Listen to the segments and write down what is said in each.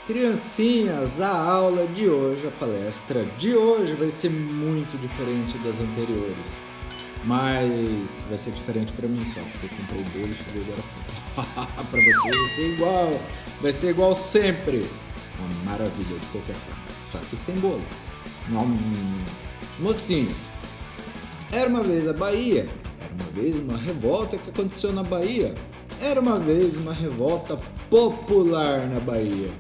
Criancinhas, a aula de hoje, a palestra de hoje vai ser muito diferente das anteriores. Mas vai ser diferente pra mim só, porque eu comprei bolo e cheguei agora. Pra você vai ser igual sempre. Uma maravilha de qualquer forma, só que sem bolo. Mocinhos, era uma vez a Bahia, era uma vez uma revolta que aconteceu na Bahia, era uma vez uma revolta popular na Bahia.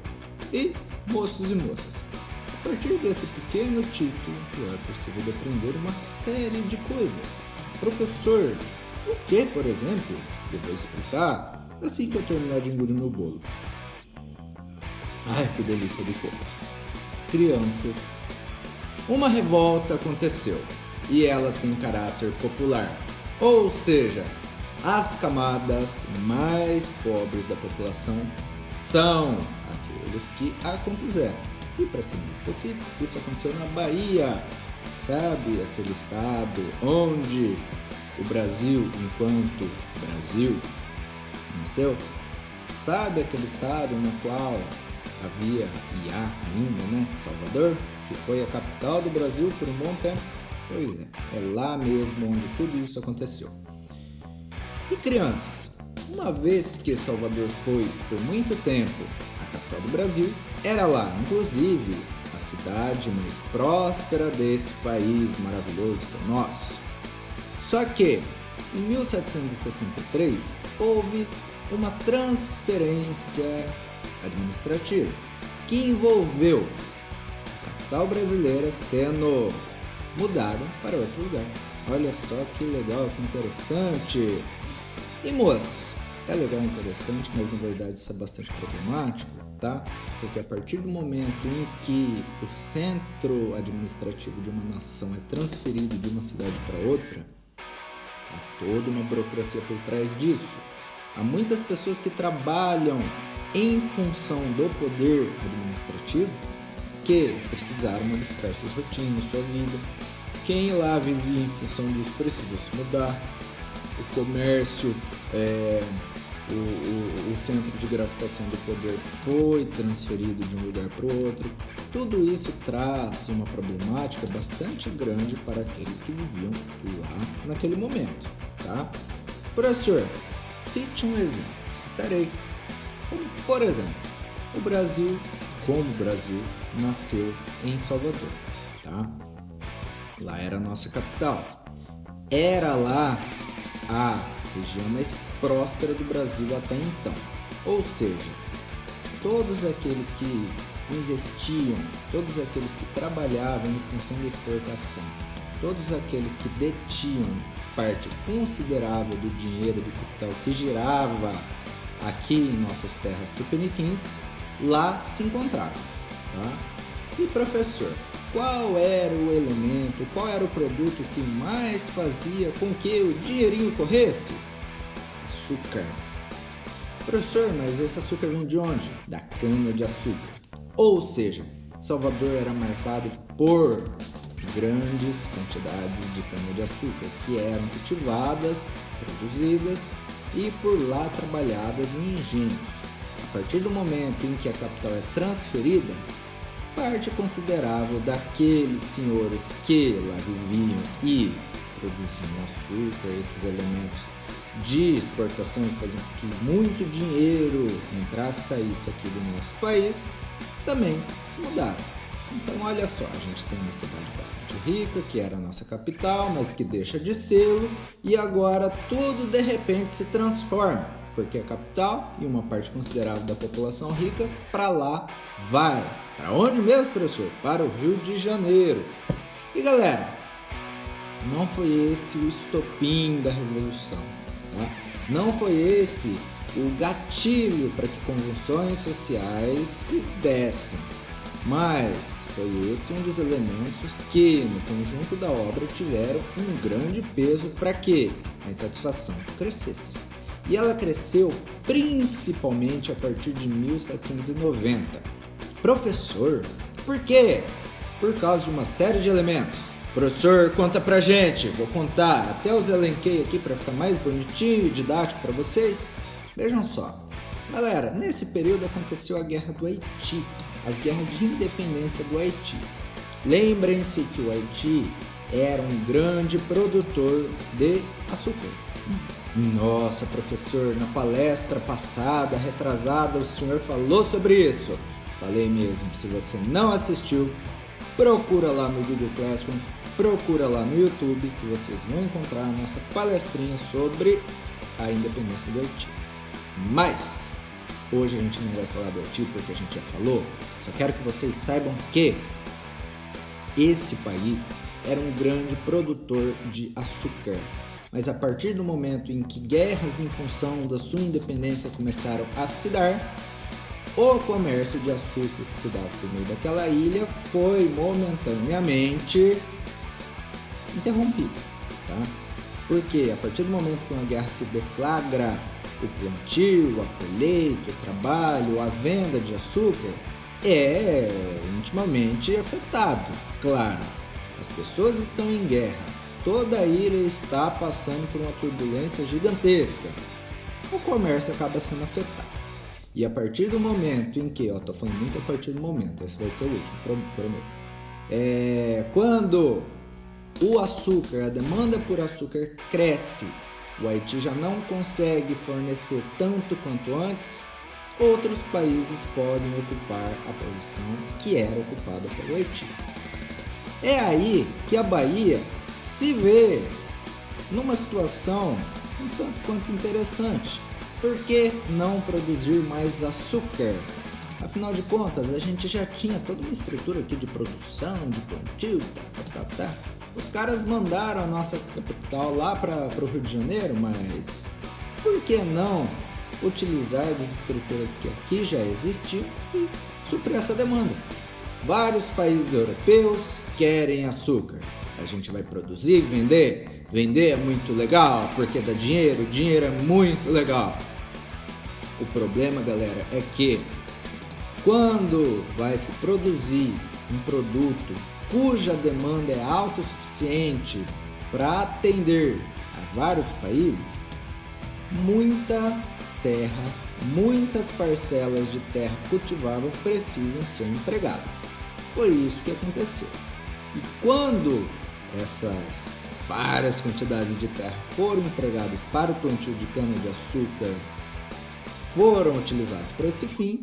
E, moços e moças, a partir desse pequeno título, é possível aprender uma série de coisas. Professor, o que, por exemplo? Eu vou explicar assim que eu terminar de engolir meu bolo. Ai, que delícia de coco. Crianças, uma revolta aconteceu e ela tem caráter popular, ou seja, as camadas mais pobres da população são aqueles que a compuseram. E para ser mais específico, isso aconteceu na Bahia, sabe? Aquele estado onde o Brasil, enquanto Brasil, nasceu. Sabe aquele estado no qual havia e há ainda, né? Salvador, que foi a capital do Brasil por um bom tempo. Pois é lá mesmo onde tudo isso aconteceu. E crianças, uma vez que Salvador foi por muito tempo a capital do Brasil, era lá, inclusive, a cidade mais próspera desse país maravilhoso que é o nosso. Só que, em 1763, houve uma transferência administrativa que envolveu a capital brasileira sendo mudada para outro lugar. Olha só que legal, que interessante! E moço, é legal e interessante, mas na verdade isso é bastante problemático, tá? Porque a partir do momento em que o centro administrativo de uma nação é transferido de uma cidade para outra, há toda uma burocracia por trás disso. Há muitas pessoas que trabalham em função do poder administrativo que precisaram modificar suas rotinas, sua vida. Quem lá vivia em função disso precisou se mudar. O comércio, o centro de gravitação do poder foi transferido de um lugar para o outro. Tudo isso traz uma problemática bastante grande para aqueles que viviam lá naquele momento, tá? Professor, cite um exemplo. Citarei. Como, por exemplo, o Brasil, como o Brasil, nasceu em Salvador, tá? Lá era a nossa capital. Era lá a região mais próspera do Brasil até então. Ou seja, todos aqueles que investiam, todos aqueles que trabalhavam em função da exportação, todos aqueles que detinham parte considerável do dinheiro do capital que girava aqui em nossas terras tupiniquins, lá se encontravam, tá? E professor, qual era o elemento, qual era o produto que mais fazia com que o dinheirinho corresse? Açúcar. Professor, mas esse açúcar vem de onde? Da cana de açúcar. Ou seja, Salvador era marcado por grandes quantidades de cana de açúcar que eram cultivadas, produzidas e por lá trabalhadas em engenhos. A partir do momento em que a capital é transferida, parte considerável daqueles senhores que lá viviam e produziam açúcar, esses elementos de exportação que faziam com que muito dinheiro entrasse e saísse aqui do nosso país, também se mudaram. Então olha só, a gente tem uma cidade bastante rica, que era a nossa capital, mas que deixa de sê-lo, e agora tudo de repente se transforma, porque a capital e uma parte considerável da população rica para lá vai. Para onde mesmo, professor? Para o Rio de Janeiro. E galera, não foi esse o estopim da revolução, tá? Não foi esse o gatilho para que convulsões sociais se dessem, mas foi esse um dos elementos que no conjunto da obra tiveram um grande peso para que a insatisfação crescesse. E ela cresceu principalmente a partir de 1790. Professor, por quê? Por causa de uma série de elementos. Professor, conta pra gente. Vou contar. Até os elenquei aqui para ficar mais bonitinho e didático para vocês. Vejam só. Galera, nesse período aconteceu a Guerra do Haiti, as guerras de independência do Haiti. Lembrem-se que o Haiti era um grande produtor de açúcar. Nossa, professor, na palestra passada, retrasada, o senhor falou sobre isso. Falei mesmo, se você não assistiu, procura lá no Google Classroom, procura lá no YouTube, que vocês vão encontrar a nossa palestrinha sobre a independência do Haiti. Mas hoje a gente não vai falar do Haiti porque a gente já falou, só quero que vocês saibam que esse país era um grande produtor de açúcar. Mas a partir do momento em que guerras em função da sua independência começaram a se dar, o comércio de açúcar que se dava por meio daquela ilha foi momentaneamente interrompido, tá? Porque a partir do momento que uma guerra se deflagra, o plantio, a colheita, o trabalho, a venda de açúcar é intimamente afetado. Claro, as pessoas estão em guerra, toda a ilha está passando por uma turbulência gigantesca. O comércio acaba sendo afetado. E a partir do momento em que, tô falando muito a partir do momento, esse vai ser o último, prometo. Quando o açúcar, a demanda por açúcar cresce, o Haiti já não consegue fornecer tanto quanto antes, outros países podem ocupar a posição que era ocupada pelo Haiti. É aí que a Bahia se vê numa situação um tanto quanto interessante. Por que não produzir mais açúcar? Afinal de contas, a gente já tinha toda uma estrutura aqui de produção, de plantio, Os caras mandaram a nossa capital lá para o Rio de Janeiro, mas por que não utilizar das estruturas que aqui já existiam e suprir essa demanda? Vários países europeus querem açúcar. A gente vai produzir e vender? Vender é muito legal porque dá dinheiro, dinheiro é muito legal. O problema, galera, é que quando vai se produzir um produto cuja demanda é autossuficiente para atender a vários países, muita terra, muitas parcelas de terra cultivável precisam ser empregadas. Foi isso que aconteceu. E quando essas várias quantidades de terra foram empregadas para o plantio de cana-de-açúcar, foram utilizados para esse fim,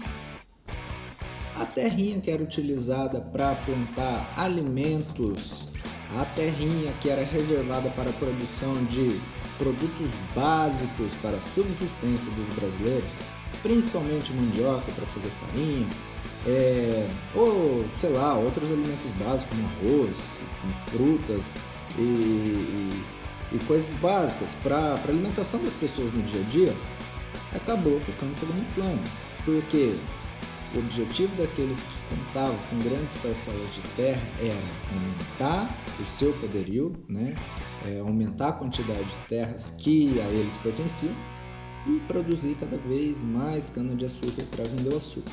a terrinha que era utilizada para plantar alimentos, a terrinha que era reservada para a produção de produtos básicos para a subsistência dos brasileiros, principalmente mandioca para fazer farinha, ou sei lá, outros alimentos básicos como arroz, frutas e coisas básicas para a alimentação das pessoas no dia a dia, acabou ficando em segundo plano, porque o objetivo daqueles que contavam com grandes parcelas de terra era aumentar o seu poderio, aumentar a quantidade de terras que a eles pertenciam e produzir cada vez mais cana-de-açúcar para vender o açúcar.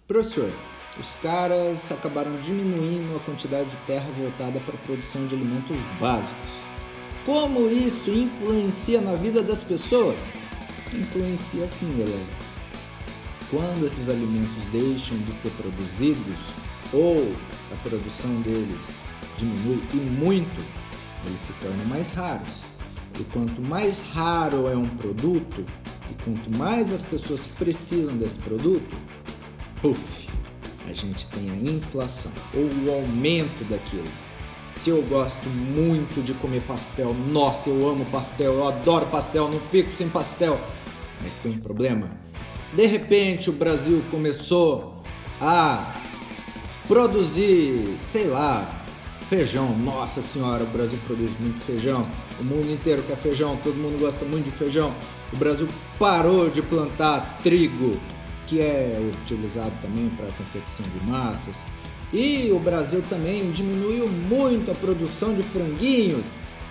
Professor, os caras acabaram diminuindo a quantidade de terra voltada para a produção de alimentos básicos. Como isso influencia na vida das pessoas? Influencia sim, galera. Quando esses alimentos deixam de ser produzidos ou a produção deles diminui e muito, eles se tornam mais raros. E quanto mais raro é um produto e quanto mais as pessoas precisam desse produto, a gente tem a inflação ou o aumento daquilo. Se eu gosto muito de comer pastel, nossa, eu amo pastel, eu adoro pastel, não fico sem pastel. Mas tem um problema. De repente o Brasil começou a produzir, sei lá, feijão. Nossa senhora, o Brasil produz muito feijão. O mundo inteiro quer feijão, todo mundo gosta muito de feijão. O Brasil parou de plantar trigo, que é utilizado também para a confecção de massas. E o Brasil também diminuiu muito a produção de franguinhos,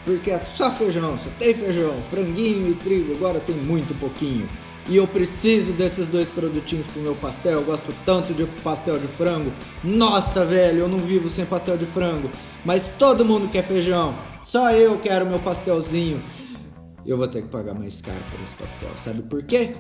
porque é só feijão, só tem feijão, franguinho e trigo, agora tem muito pouquinho. E eu preciso desses dois produtinhos pro meu pastel, eu gosto tanto de pastel de frango. Nossa, velho, eu não vivo sem pastel de frango, mas todo mundo quer feijão, só eu quero meu pastelzinho. Eu vou ter que pagar mais caro por esse pastel, sabe por quê?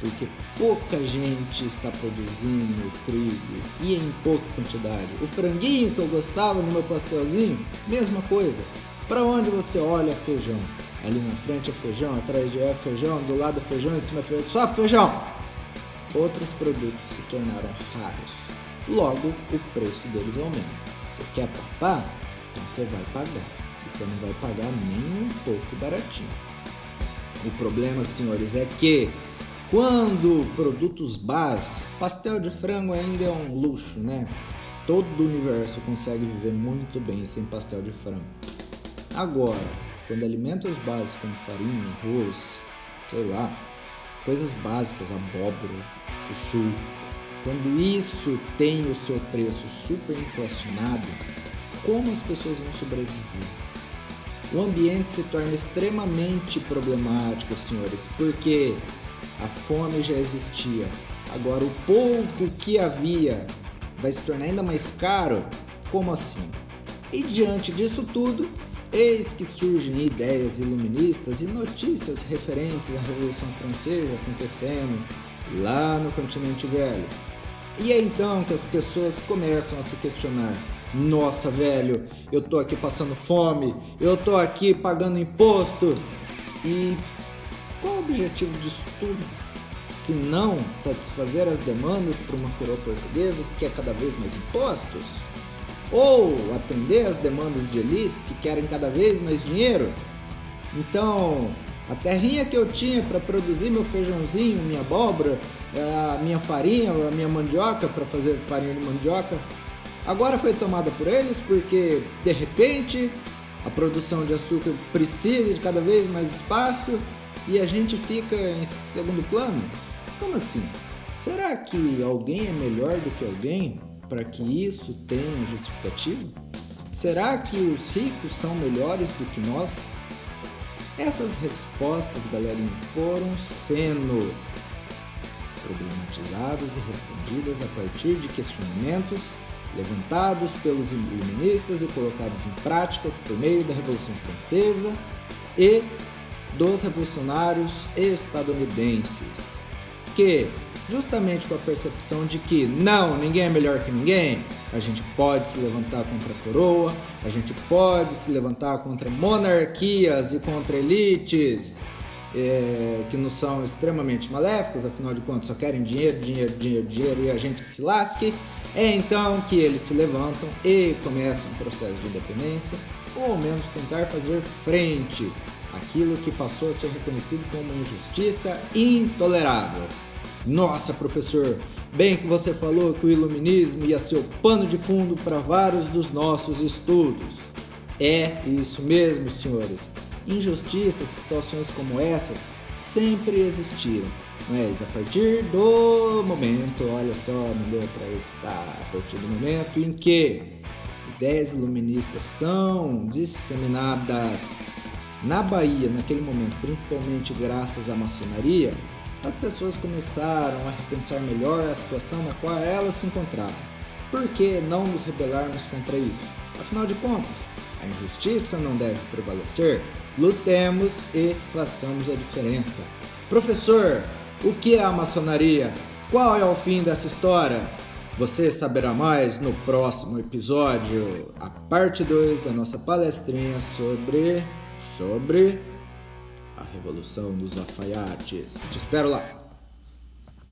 porque pouca gente está produzindo trigo e em pouca quantidade. O franguinho que eu gostava no meu pastelzinho, mesma coisa. Para onde você olha, feijão. Ali na frente é feijão, atrás de é feijão, do lado é feijão, em cima é feijão, só feijão. Outros produtos se tornaram raros. Logo, o preço deles aumenta. Você quer papar? Então você vai pagar. E você não vai pagar nem um pouco baratinho. O problema, senhores, é que quando produtos básicos, pastel de frango ainda é um luxo, né? Todo o universo consegue viver muito bem sem pastel de frango. Agora, quando alimentos básicos como farinha, arroz, sei lá, coisas básicas, abóbora, chuchu, quando isso tem o seu preço super inflacionado, como as pessoas vão sobreviver? O ambiente se torna extremamente problemático, senhores, porque a fome já existia. Agora, o pouco que havia vai se tornar ainda mais caro? Como assim? E diante disso tudo, eis que surgem ideias iluministas e notícias referentes à Revolução Francesa acontecendo lá no continente velho. E é então que as pessoas começam a se questionar: nossa, velho, eu tô aqui passando fome, eu tô aqui pagando imposto. E qual é o objetivo disso tudo? Se não satisfazer as demandas para uma coroa portuguesa que quer cada vez mais impostos? Ou atender as demandas de elites que querem cada vez mais dinheiro? Então, a terrinha que eu tinha para produzir meu feijãozinho, minha abóbora, a minha farinha, a minha mandioca para fazer farinha de mandioca, agora foi tomada por eles porque, de repente, a produção de açúcar precisa de cada vez mais espaço e a gente fica em segundo plano? Como assim? Será que alguém é melhor do que alguém para que isso tenha justificativo? Será que os ricos são melhores do que nós? Essas respostas, galerinha, foram sendo problematizadas e respondidas a partir de questionamentos levantados pelos iluministas e colocados em práticas por meio da Revolução Francesa e dos revolucionários estadunidenses, que, justamente com a percepção de que não, ninguém é melhor que ninguém, a gente pode se levantar contra a coroa, a gente pode se levantar contra monarquias e contra elites que não são extremamente maléficas, afinal de contas só querem dinheiro, dinheiro, dinheiro, dinheiro e a gente que se lasque. É então que eles se levantam e começam um processo de independência, ou ao menos tentar fazer frente àquilo que passou a ser reconhecido como uma injustiça intolerável. Nossa, professor, bem que você falou que o iluminismo ia ser o pano de fundo para vários dos nossos estudos. É isso mesmo, senhores. Injustiças, situações como essas sempre existiram, mas a partir do momento, olha só, não deu para evitar, a partir do momento em que ideias iluministas são disseminadas na Bahia, naquele momento, principalmente graças à maçonaria, as pessoas começaram a repensar melhor a situação na qual elas se encontravam. Por que não nos rebelarmos contra isso? Afinal de contas, a injustiça não deve prevalecer. Lutemos e façamos a diferença. Professor, o que é a maçonaria? Qual é o fim dessa história? Você saberá mais no próximo episódio, a parte 2 da nossa palestrinha sobre a Revolução dos Alfaiates. Te espero lá!